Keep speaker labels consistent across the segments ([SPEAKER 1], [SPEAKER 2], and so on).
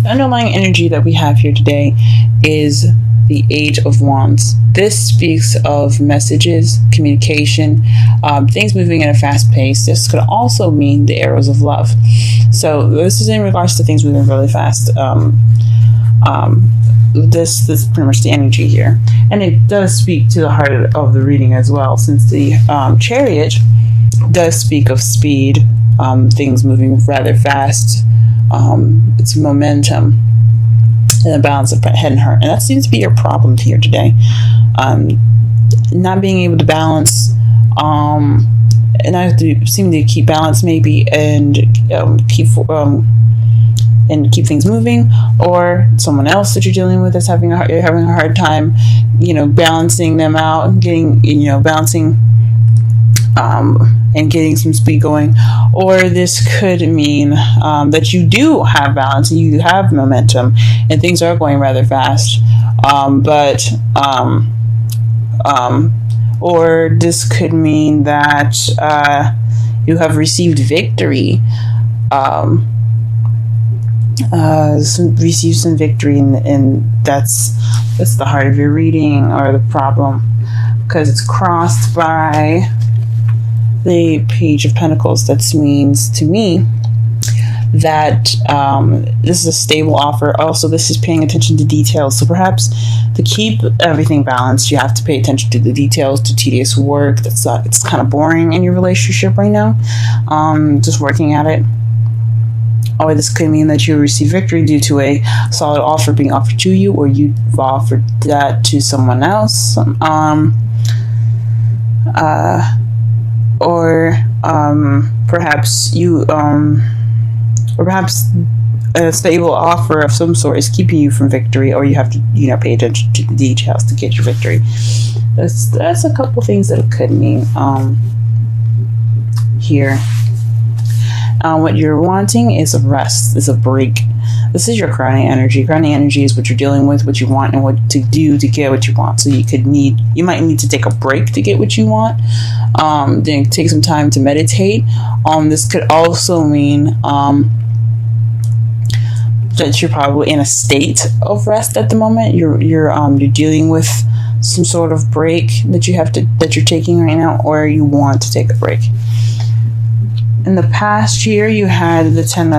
[SPEAKER 1] underlying energy that we have here today is the Eight of Wands. This speaks of messages, communication, things moving at a fast pace. This could also mean the arrows of love. So this is in regards to things moving really fast. This is pretty much the energy here, and it does speak to the heart of the reading as well, since the Chariot does speak of speed, things moving rather fast. It's momentum and the balance of head and heart, and that seems to be your problem here today. Not being able to balance, and I have to seem to keep balance maybe, and keep things moving, or someone else that you're dealing with is having a hard time, balancing them out, getting balancing. And getting some speed going. Or this could mean that you do have balance and you have momentum and things are going rather fast, or this could mean that you have received victory, receive some victory, and that's the heart of your reading, or the problem, because it's crossed by the Page of Pentacles. That means to me that this is a stable offer. Also, this is paying attention to details. So perhaps to keep everything balanced, you have to pay attention to the details, to tedious work that's it's kind of boring in your relationship right now. Just working at it. Or this could mean that you receive victory due to a solid offer being offered to you, or you've offered that to someone else. Or perhaps a stable offer of some sort is keeping you from victory, or you have to pay attention to the details to get your victory. That's a couple things that it could mean here. What you're wanting is a rest, is a break. This is your crowning energy. Crowning energy is what you're dealing with, what you want, and what to do to get what you want. So you might need to take a break to get what you want. Then take some time to meditate. This could also mean that you're probably in a state of rest at the moment. You're dealing with some sort of break that you're taking right now, or you want to take a break. In the past year, you had the Ten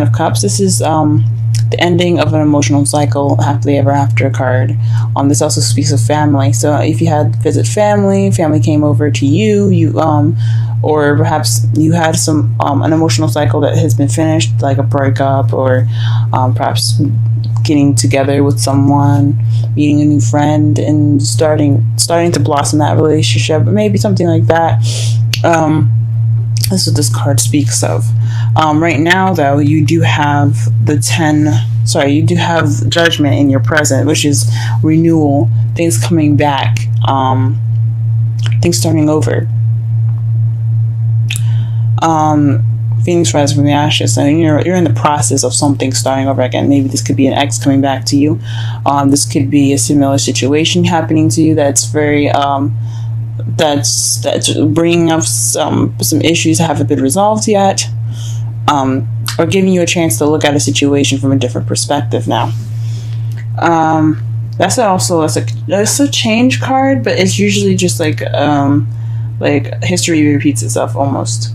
[SPEAKER 1] of Cups. This is the ending of an emotional cycle, happily ever after card. This also speaks of family. So if you had visit family came over to you, or perhaps you had some an emotional cycle that has been finished, like a breakup, or perhaps getting together with someone, meeting a new friend, and starting to blossom that relationship, maybe something like that. This is what this card speaks of. Right now, though, you do have you do have Judgment in your present, which is renewal, things coming back, things starting over. Phoenix rising from the ashes, and you're in the process of something starting over again. Maybe this could be an ex coming back to you. This could be a similar situation happening to you that's very that's bringing up some issues that haven't been resolved yet, or giving you a chance to look at a situation from a different perspective now. That's a change card, but it's usually just like history repeats itself almost.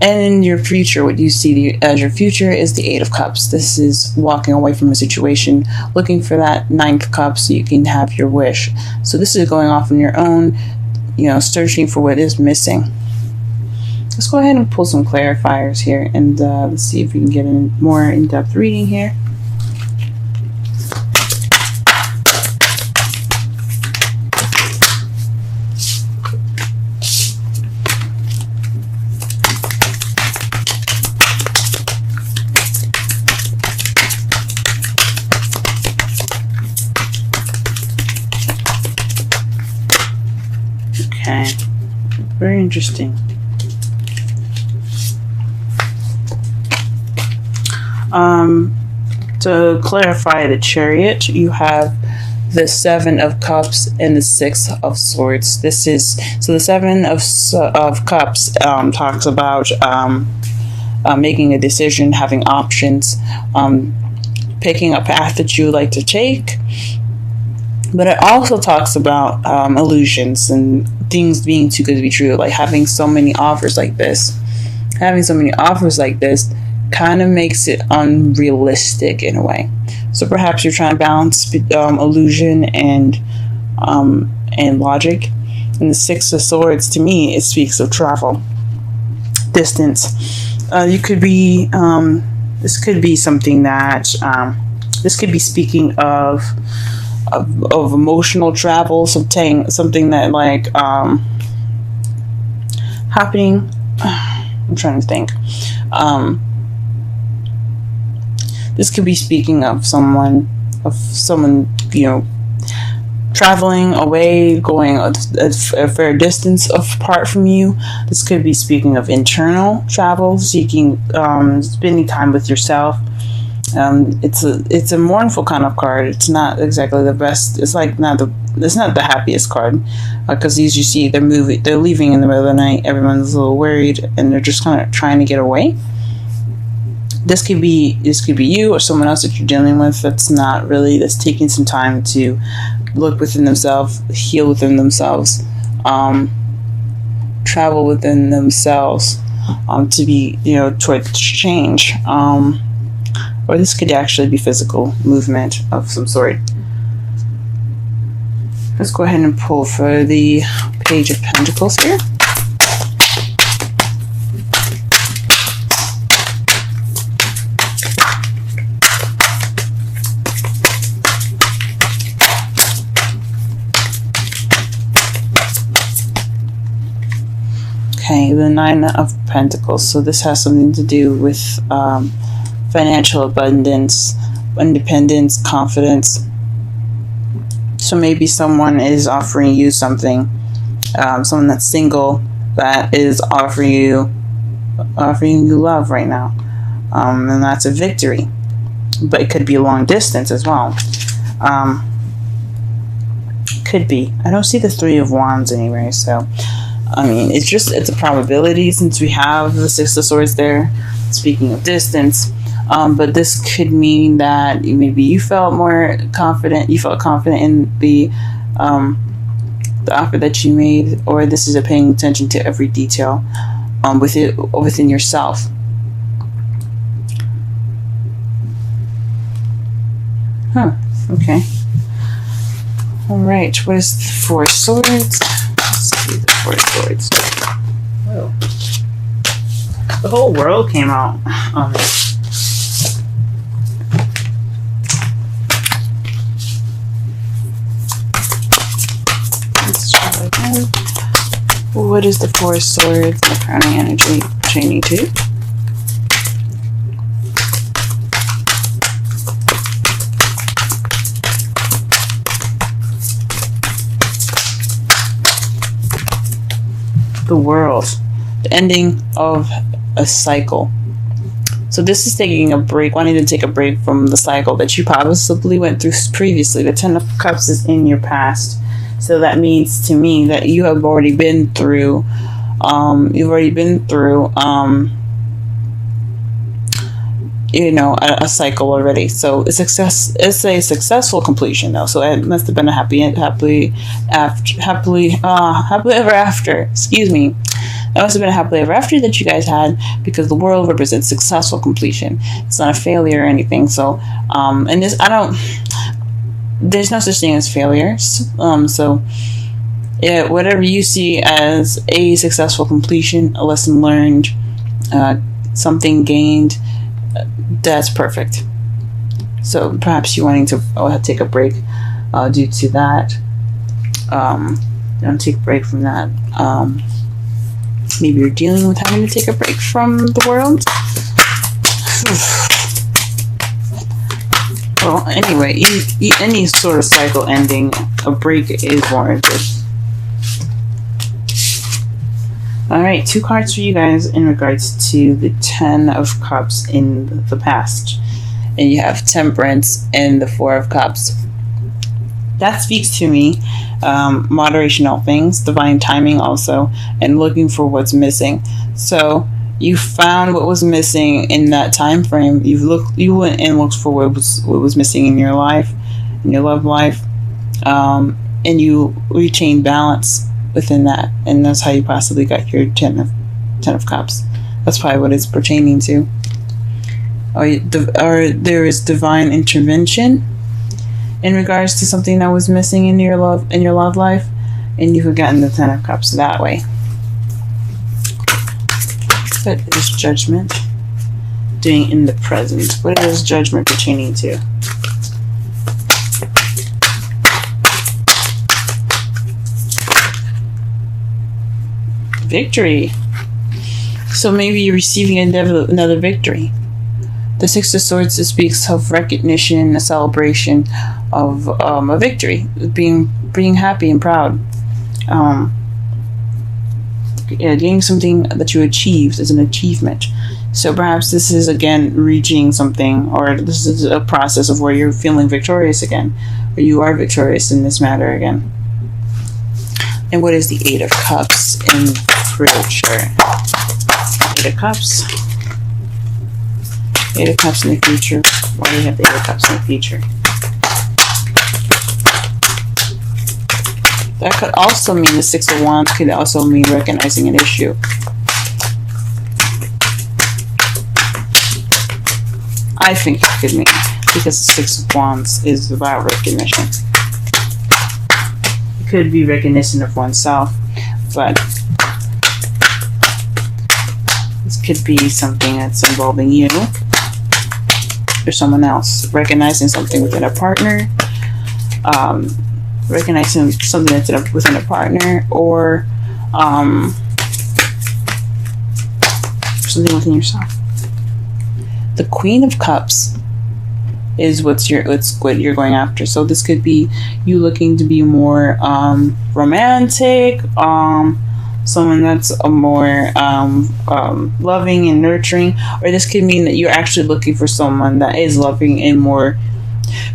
[SPEAKER 1] And in your future, what you see as your future is the Eight of Cups. This is walking away from a situation, looking for that Ninth Cup so you can have your wish. So this is going off on your own, searching for what is missing. Let's go ahead and pull some clarifiers here, and let's see if we can get a more in-depth reading here. Okay, very interesting. To clarify the Chariot, you have the Seven of Cups and the Six of Swords. This is, so the Seven of Cups talks about making a decision, having options, picking a path that you would like to take. But it also talks about illusions and things being too good to be true, like having so many offers like this. Having so many offers like this kind of makes it unrealistic in a way. So perhaps you're trying to balance illusion and logic. And the Six of Swords, to me, it speaks of travel, distance. You could be this could be something that this could be speaking of emotional travel, something that like happening. I'm trying to think. This could be speaking of someone, traveling away, going a fair distance apart from you. This could be speaking of internal travel, seeking, spending time with yourself. It's a mournful kind of card. It's not exactly the best. It's not the happiest card, because as you see, they're leaving in the middle of the night. Everyone's a little worried, and they're just kind of trying to get away. This could be you or someone else that you're dealing with that's taking some time to look within themselves, heal within themselves, travel within themselves, to be, towards change. Or this could actually be physical movement of some sort. Let's go ahead and pull for the Page of Pentacles here. Okay, the Nine of Pentacles. So this has something to do with financial abundance, independence, confidence. So maybe someone is offering you something, someone that's single that is offering you love right now, and that's a victory. But it could be long distance as well. Could be. I don't see the Three of Wands anywhere, so I mean, it's a probability since we have the Six of Swords there. Speaking of distance. But this could mean that maybe you felt more confident. You felt confident in the offer that you made, or this is a paying attention to every detail within yourself. Okay. All right. What is the Four of Swords? Let's see the Four of Swords. Whoa. The whole world came out. What is the Four of Swords and the crowning energy chaining to? The World. The ending of a cycle. So this is taking a break, wanting to take a break from the cycle that you possibly went through previously. The Ten of Cups is in your past. So that means to me that you have already been through, a cycle already. So it's a successful completion though. So it must have been a happily ever after. Excuse me. That must have been a happily ever after that you guys had, because the world represents successful completion. It's not a failure or anything. So, and this, there's no such thing as failures. So yeah, whatever you see as a successful completion, a lesson learned, something gained, that's perfect. So perhaps you're wanting to take a break due to that. Don't take a break from that. Maybe you're dealing with having to take a break from the world. Well, anyway, any sort of cycle ending, a break is warranted. Alright, 2 cards for you guys in regards to the Ten of Cups in the past. And you have Temperance and the Four of Cups. That speaks to me. Moderation, all things, divine timing also, and looking for what's missing. So you found what was missing in that time frame. You went and looked for what was missing in your life, in your love life, and you retained balance within that, and that's how you possibly got your ten of cups. That's probably what it's pertaining to. Or there is divine intervention in regards to something that was missing in your love life, and you've gotten the 10 of cups that way. What is judgment doing in the present? What is judgment pertaining to? Victory. So maybe you're receiving another victory. The Six of Swords speaks of recognition, a celebration of a victory, being happy and proud. Getting something that you achieved is an achievement. So perhaps this is again reaching something, or this is a process of where you're feeling victorious again, or you are victorious in this matter again. And what is the Eight of Cups in future? Eight of Cups. Eight of Cups in the future. Why do we have the Eight of Cups in the future? That could also mean the Six of Wands could also mean recognizing an issue. I think it could mean, because the Six of Wands is about recognition. It could be recognition of oneself, but this could be something that's involving you or someone else. Recognizing something within a partner, recognizing something that's within a partner, or something within yourself. The Queen of Cups is what you're going after. So this could be you looking to be more romantic, someone that's a more loving and nurturing, or this could mean that you're actually looking for someone that is loving and more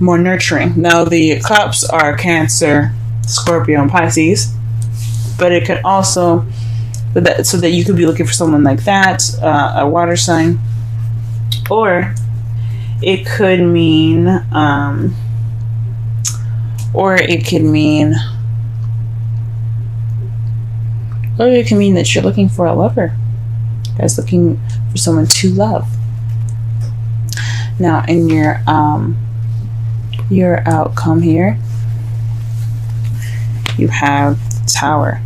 [SPEAKER 1] nurturing. Now the cups are Cancer, Scorpio, and Pisces, but it could also, so that you could be looking for someone like that, a water sign, or it could mean, that you're looking for a lover. You guys looking for someone to love. Now in your outcome here, you have the Tower.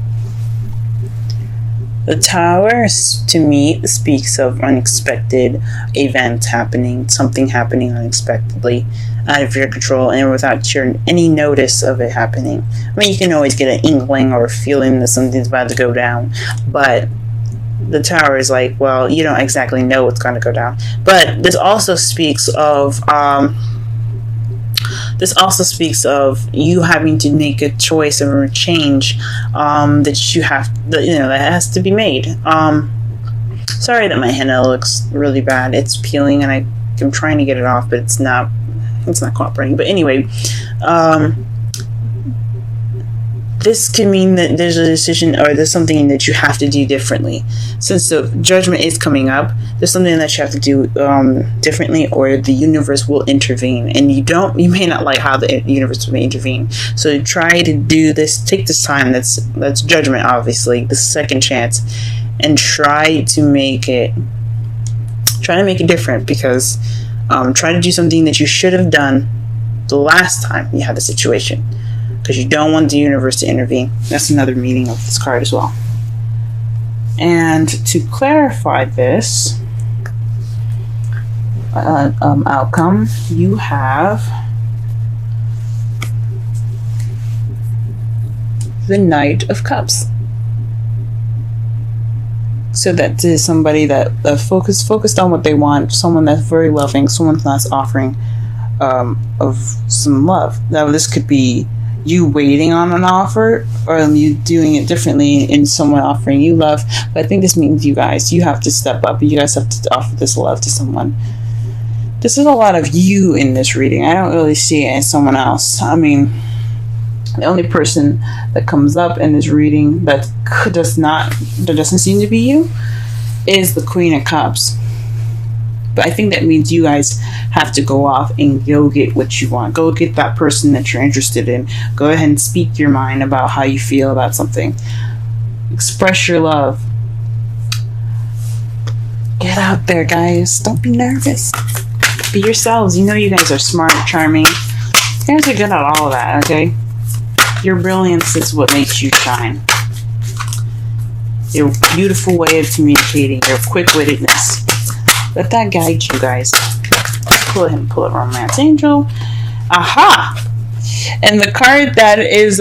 [SPEAKER 1] The Tower, to me, speaks of unexpected events happening, something happening unexpectedly, out of your control, and without any notice of it happening. I mean, you can always get an inkling or a feeling that something's about to go down, but the Tower is like, well, you don't exactly know what's going to go down. But this also speaks of you having to make a choice or a change that has to be made. Sorry that my henna looks really bad. It's peeling and I'm trying to get it off, but it's not cooperating. But anyway, this can mean that there's a decision, or there's something that you have to do differently. Since the Judgment is coming up, there's something that you have to do differently, or the universe will intervene. And you may not like how the universe may intervene. So try to do this, take this time, that's Judgment, obviously, the second chance, and try to make it different, because try to do something that you should have done the last time you had the situation, because you don't want the universe to intervene. That's another meaning of this card as well. And to clarify this outcome, you have the Knight of Cups. So that is somebody that focused on what they want, someone that's very loving, someone that's offering of some love. Now this could be you waiting on an offer, or you doing it differently in someone offering you love. But I think this means you have to step up. You guys have to offer this love to someone. This is a lot of you in this reading. I don't really see it as someone else. I mean, The only person that comes up in this reading that doesn't seem to be you is the Queen of Cups. But I think that means you guys have to go off and go get what you want. Go get that person that you're interested in. Go ahead and speak your mind about how you feel about something. Express your love. Get out there, guys. Don't be nervous. Be yourselves. You know you guys are smart, charming. You guys are good at all of that, okay? Your brilliance is what makes you shine. Your beautiful way of communicating, your quick-wittedness. Let that guide you guys. Pull a romance angel. Aha! And the card that is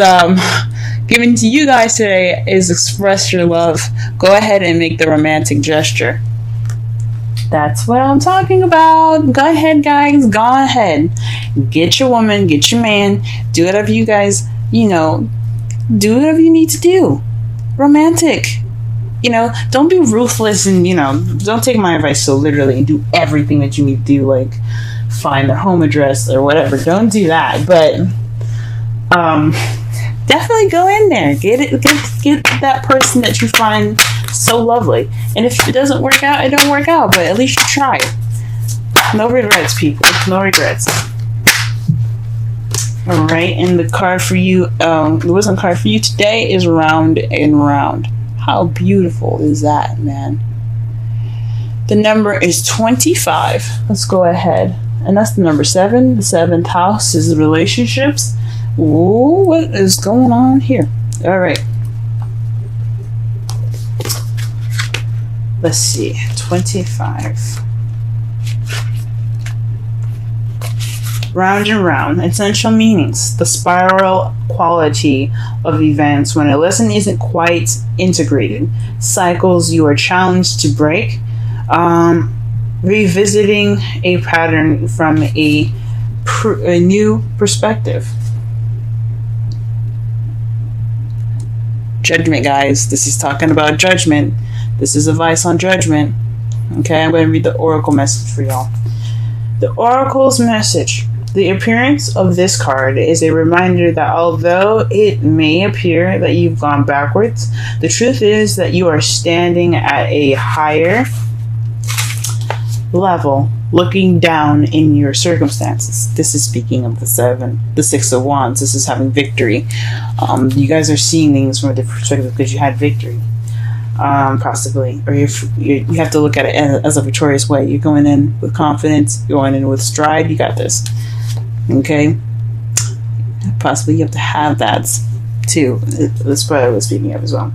[SPEAKER 1] given to you guys today is express your love. Go ahead and make the romantic gesture. That's what I'm talking about. Go ahead, guys. Go ahead. Get your woman, get your man. Do whatever you guys, do whatever you need to do. Romantic. Don't be ruthless and, don't take my advice so literally and do everything that you need to do, like find their home address or whatever. Don't do that. But definitely go in there. Get that person that you find so lovely. And if it doesn't work out, it don't work out. But at least you tried. No regrets, people. No regrets. All right. And the card for you, the wisdom card for you today is Round and Round. How beautiful is that, man? The number is 25. Let's go ahead. And that's the number 7. The 7th house is relationships. Ooh, what is going on here? All right. Let's see. 25. Round and round. Essential meanings. The spiral quality of events when a lesson isn't quite integrated. Cycles you are challenged to break. Revisiting a pattern from a new perspective. Judgment, guys. This is talking about judgment. This is advice on judgment. Okay, I'm going to read the oracle message for y'all. The oracle's message. The appearance of this card is a reminder that although it may appear that you've gone backwards, the truth is that you are standing at a higher level, looking down in your circumstances. This is speaking of the 6 of Wands. This is having victory. You guys are seeing things from a different perspective because you had victory. Possibly, or you have to look at it as a victorious way. You're going in with confidence. You're going in with stride. You got this. Okay, possibly you have to have that too. That's what I was speaking of as well.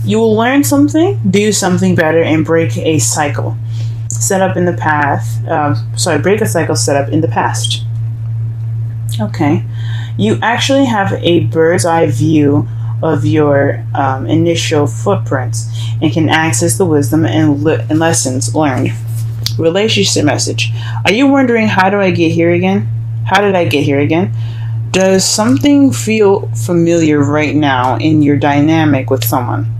[SPEAKER 1] You will learn something, do something better, and break a cycle set up in the past. Break a cycle set up in the past. Okay, you actually have a bird's eye view of your initial footprints and can access the wisdom and lessons learned. Relationship message. Are you wondering, how do I get here again? How did I get here again? Does something feel familiar right now in your dynamic with someone?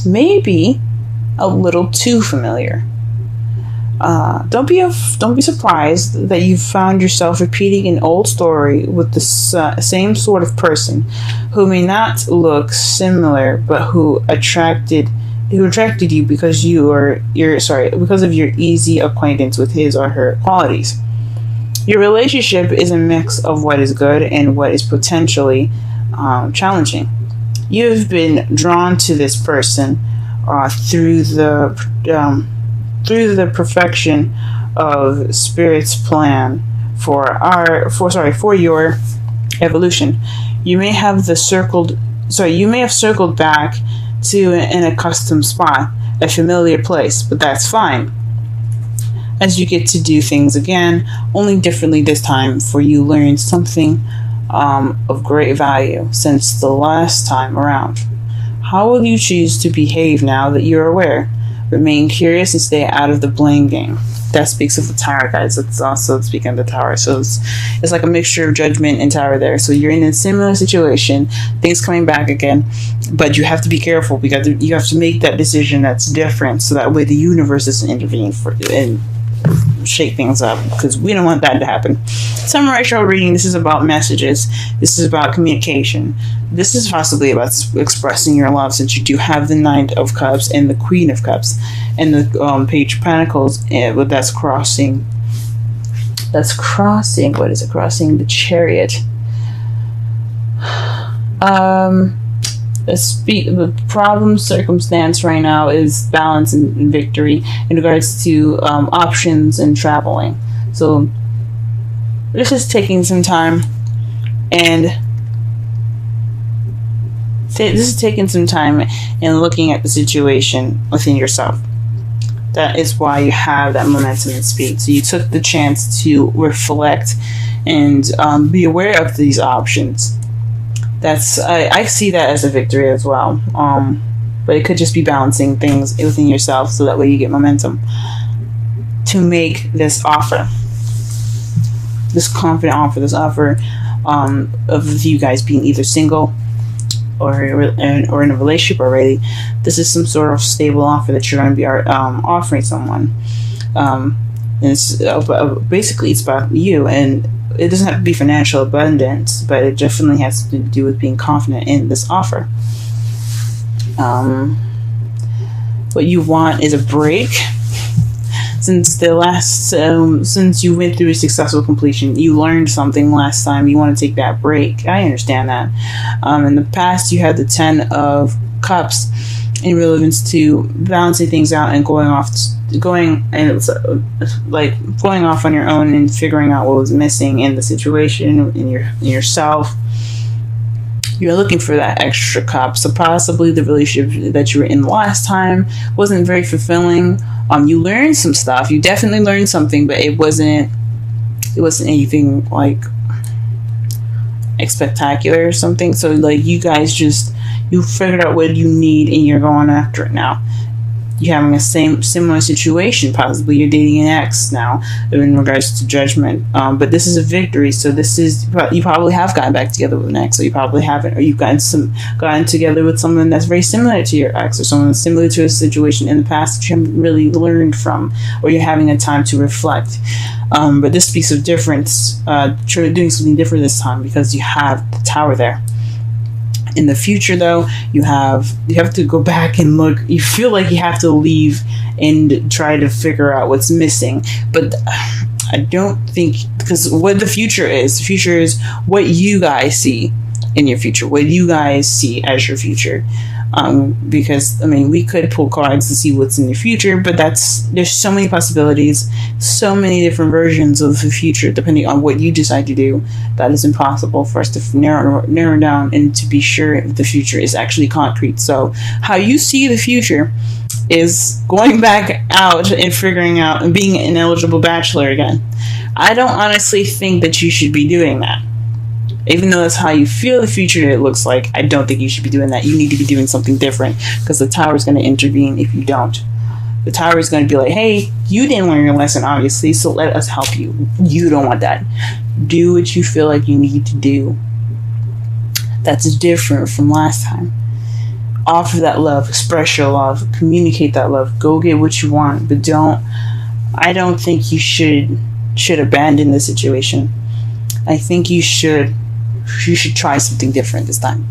[SPEAKER 1] Maybe a little too familiar. Don't be surprised that you found yourself repeating an old story with the same sort of person who may not look similar, but who attracted you because because of your easy acquaintance with his or her qualities. Your relationship is a mix of what is good and what is potentially challenging. You've been drawn to this person through the perfection of Spirit's plan for your evolution. You may have circled back to an accustomed spot, a familiar place, but that's fine, as you get to do things again, only differently this time, for you learned something of great value since the last time around. How will you choose to behave now that you're aware? Remain curious and stay out of the blame game. That speaks of the Tower, guys. It's also speaking of the Tower. So it's like a mixture of Judgment and Tower there. So you're in a similar situation, things coming back again, but you have to be careful because you have to make that decision that's different, so that way the universe doesn't intervene shake things up, because we don't want that to happen. Samurai Show reading, this is about messages. This is about communication. This is possibly about expressing your love, since you do have the Knight of Cups and the Queen of Cups and the Page of Pentacles, but that's crossing. That's crossing. What is it? Crossing the Chariot. The problem circumstance right now is balance and victory in regards to options and traveling. So this is taking some time, and looking at the situation within yourself. That is why you have that momentum and speed. So you took the chance to reflect and be aware of these options. I see that as a victory as well. But it could just be balancing things within yourself, so that way you get momentum to make this offer, this confident offer, this offer of you guys being either single or in a relationship already. This is some sort of stable offer that you're going to be offering someone. And basically it's about you, and it doesn't have to be financial abundance, but it definitely has to do with being confident in this offer. What you want is a break. Since you went through a successful completion, you learned something last time, you want to take that break. I understand that. In the past, you had the 10 of Cups in relevance to balancing things out and going off on your own and figuring out what was missing in the situation, in yourself. You're looking for that extra cup. So possibly the relationship that you were in last time wasn't very fulfilling. You learned some stuff. You definitely learned something, but it wasn't anything like spectacular or something. So like you guys you figured out what you need and you're going after it now. You're having a similar situation. Possibly you're dating an ex now in regards to judgment. But this is a victory. So you probably have gotten back together with an ex, or you probably haven't, or you've gotten together with someone that's very similar to your ex, or someone that's similar to a situation in the past that you haven't really learned from, or you're having a time to reflect. But this speaks of difference, doing something different this time, because you have the Tower there. In the future, though, you have to go back and look. You feel like you have to leave and try to figure out what's missing. But I don't think, because what the future is what you guys see in your future, what you guys see as your future. Because, I mean, we could pull cards to see what's in the future, but there's so many possibilities, so many different versions of the future, depending on what you decide to do, that is impossible for us to narrow down and to be sure if the future is actually concrete. So how you see the future is going back out and figuring out and being an eligible bachelor again. I don't honestly think that you should be doing that. Even though that's how you feel the future it looks like, I don't think you should be doing that. You need to be doing something different, because the Tower is going to intervene if you don't. The Tower is going to be like, hey, you didn't learn your lesson, obviously, so let us help you. You don't want that. Do what you feel like you need to do. That's different from last time. Offer that love, express your love, communicate that love, go get what you want, but I don't think you should abandon the situation. I think you should try something different this time.